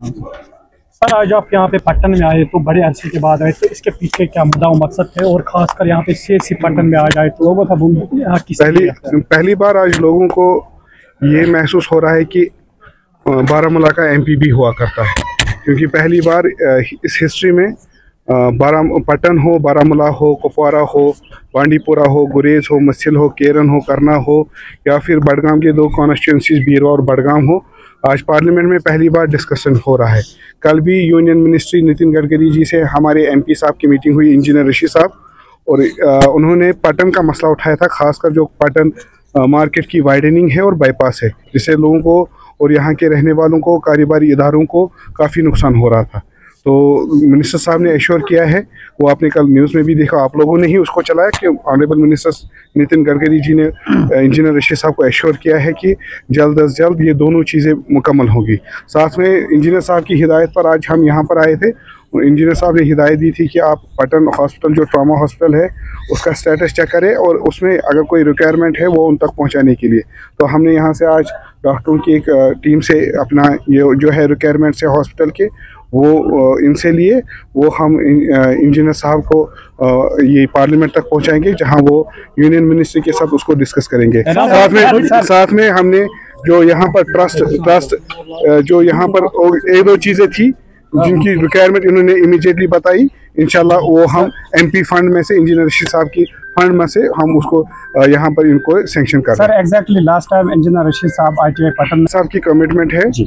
Sir आज आप यहाँ पे पट्टन में आए तो बड़े अरसे के बाद आए, तो इसके पीछे क्या मुद्दा और मकसद है, और खासकर यहाँ पे सीएससी पट्टन में आ जाए तो लोगों का यहाँ की पहली बार आज लोगों को ये महसूस हो रहा है कि बारामूला का एमपी भी हुआ करता है, क्योंकि पहली बार इस हिस्ट्री में पट्टन हो, बारामूला हो, कुपवारा हो, बांडीपुरा हो, गुरेज हो, मस्सिल हो, केरन हो, करना हो, या फिर बडगाम के दो कॉन्स्टिट्यूंसीज बीरवा और बडगाम हो, आज पार्लियामेंट में पहली बार डिस्कशन हो रहा है। कल भी यूनियन मिनिस्ट्री नितिन गडकरी जी से हमारे एमपी साहब की मीटिंग हुई, इंजीनियर ऋषि साहब, और उन्होंने पट्टन का मसला उठाया था, खासकर जो पट्टन मार्केट की वाइडनिंग है और बाईपास है, जिससे लोगों को और यहाँ के रहने वालों को, कारोबारी इदारों को काफ़ी नुकसान हो रहा था। तो मिनिस्टर साहब ने एश्योर किया है, वो आपने कल न्यूज़ में भी देखा, आप लोगों ने ही उसको चलाया, कि ऑनरेबल मिनिस्टर नितिन गडकरी जी ने इंजीनियर ऋषि साहब को एश्योर किया है कि जल्द अज जल्द ये दोनों चीज़ें मुकम्मल होगी। साथ में इंजीनियर साहब की हिदायत पर आज हम यहाँ पर आए थे। इंजीनियर साहब ने हिदायत दी थी कि आप पट्टन हॉस्पिटल, जो ट्रॉमा हॉस्पिटल है, उसका स्टेटस चेक करें और उसमें अगर कोई रिक्वायरमेंट है वो उन तक पहुँचाने के लिए। तो हमने यहाँ से आज डॉक्टरों की एक टीम से अपना ये जो है रिक्वायरमेंट्स है हॉस्पिटल के, वो इनसे लिए, वो हम इंजीनियर साहब को ये पार्लियामेंट तक पहुंचाएंगे, जहां वो यूनियन मिनिस्ट्री के साथ उसको डिस्कस करेंगे। साथ में हमने जो यहाँ पर ट्रस्ट जो यहाँ पर एक दो चीज़ें थी जिनकी रिक्वायरमेंट इन्होंने इमीडिएटली बताई, इंशाल्लाह वो हम एमपी फंड में से, इंजीनियर ऋषि साहब की फंड में से हम उसको यहाँ पर इनको सैंक्शन कर रहे हैं। Sir exactly last time engineer Rishi साहब ITI पट्टन साहब की कमिटमेंट है जी।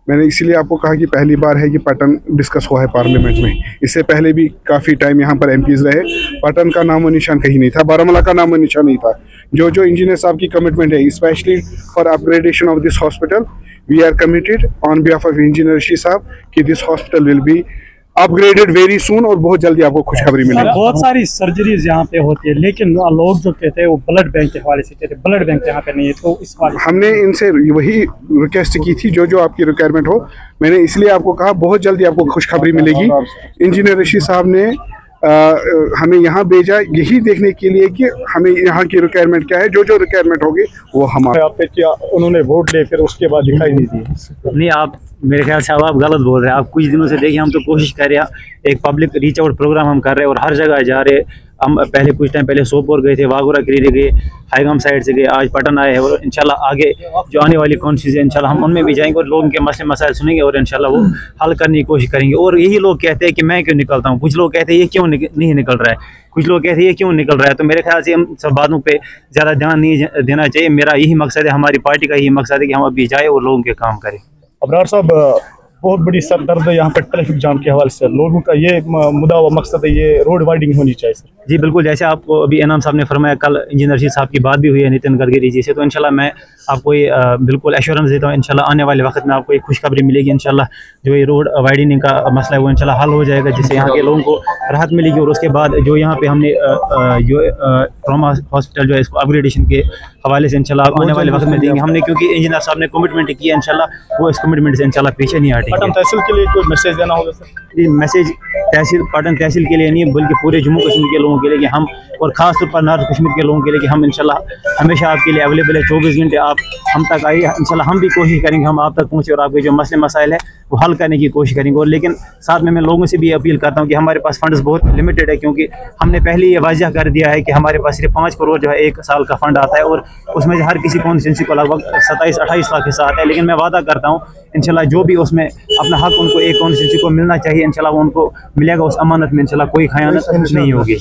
मैंने इसीलिए आपको कहा कि पहली बार है कि पट्टन डिस्कस हुआ है पार्लियामेंट में। इससे पहले भी काफ़ी टाइम यहाँ पर एमपीज रहे, पट्टन का नामो निशान कहीं नहीं था, बारामूला का नामो निशान नहीं था। जो इंजीनियर साहब की कमिटमेंट है, specially for upgradation of this hospital, we are committed on behalf of engineer Rishi साहब कि this hospital will be upgraded very soon, और बहुत जल्दी आपको खुशखबरी मिलेगी। बहुत सारी सर्जरीज यहाँ पे होती है, लेकिन लोग जो कहते हैं वो ब्लड बैंक के हवाले से कहते हैं, ब्लड बैंक यहाँ पे नहीं है, तो इस बार हमने इनसे वही रिक्वेस्ट की थी, जो आपकी रिक्वायरमेंट हो। मैंने इसलिए आपको कहा बहुत जल्दी आपको खुशखबरी मिलेगी। इंजीनियर ऋषि साहब ने हमें यहाँ भेजा यही देखने के लिए कि हमें यहाँ की रिक्वायरमेंट क्या है, जो रिक्वायरमेंट होगी वो हमारे आप पे क्या उन्होंने वोट ले फिर उसके बाद दिखाई नहीं दी। नहीं, आप मेरे ख्याल से अब आप गलत बोल रहे हैं। आप कुछ दिनों से देखिए, हम तो कोशिश कर रहे हैं, एक पब्लिक रीच आउट प्रोग्राम हम कर रहे हैं और हर जगह जा रहे हैं। हम पहले कुछ टाइम पहले सोपोर गए थे, वागोरा करीरे गए, हाईगाम साइड से गए, आज पटन आए हैं, और इंशाल्लाह आगे जो आने वाली कॉन्फ्रेंस है इंशाल्लाह हम उनमें भी जाएंगे और लोगों के मसले मसाइल सुनेंगे और इंशाल्लाह वो हल करने की कोशिश करेंगे। और यही लोग कहते हैं कि मैं क्यों निकलता हूँ, कुछ लोग कहते हैं ये क्यों नहीं निकल रहा है, कुछ लोग कहते हैं ये क्यों निकल रहा है। तो मेरे ख्याल से हम सब बातों पे ज़्यादा ध्यान नहीं देना चाहिए। मेरा यही मकसद है, हमारी पार्टी का यही मकसद है कि हम अभी जाए और लोगों के काम करें। अबरार साहब, बहुत बड़ी सर दर्द है यहाँ पर ट्रैफिक जाम के हवाले से, लोगों का ये मुद्दा व मकसद है, ये रोड वाइडिंग होनी चाहिए सर। जी बिल्कुल, जैसे आपको अभी इनाम साहब ने फरमाया, कल इंजीनियर ऋषि साहब की बात भी हुई है नितिन गडकरी जी से, तो इंशाल्लाह मैं आपको ये बिल्कुल एश्योरेंस देता हूँ, इंशाल्लाह आने वाले वक्त में आपको एक खुशखबरी मिलेगी। इंशाल्लाह जो ये रोड वाइडनिंग का मसला है वो इंशाल्लाह हल हो जाएगा, जिससे यहाँ के लोगों को राहत मिलेगी। और उसके बाद जो यहाँ पे हमने जो ट्रॉमा हॉस्पिटल जो है इसको अपग्रेडेशन के हवाले से इंशाल्लाह आने वाले वक्त में देंगे हमने, क्योंकि इंजीनियर साहब ने कमिटमेंट की है, इंशाल्लाह वो इस कमिटमेंट से इंशाल्लाह पीछे नहीं हटेंगे। पट्टन तहसील के लिए कोई मैसेज देना होगा सर? ये मैसेज पट्टन तहसील के लिए नहीं, बल्कि पूरे जम्मू कश्मीर के लोगों के लिए कि हम, और ख़ास तौर पर नॉर्थ कश्मीर के लोगों के लिए कि हम इंशाल्लाह हमेशा आपके लिए अवेलेबल है। 24 घंटे आप हम तक आइए, इंशाल्लाह हम भी कोशिश करेंगे हम आप तक पहुँचे और आपके जो मसले मसाइल है वो हल करने की कोशिश करेंगे। और लेकिन साथ में मैं लोगों से भी अपील करता हूँ कि हमारे पास फंड्स बहुत लिमिटेड है, क्योंकि हमने पहले ये वाज़ह कर दिया है कि हमारे पास सिर्फ 5 करोड़ जो है एक साल का फंड आता है, और उसमें से हर किसी कॉन्स्टिट्यूंसी को लगभग 27-28 लाख हिस्सा आता है। लेकिन मैं वादा करता हूँ इंशाल्लाह जो भी उसमें अपना हक उनको एक कॉन्स्टिट्यूंसी को मिलना चाहिए, इंशाल्लाह वो उनको मिलेगा, उस अमानत में इंशाल्लाह कोई खयानत नहीं होगी।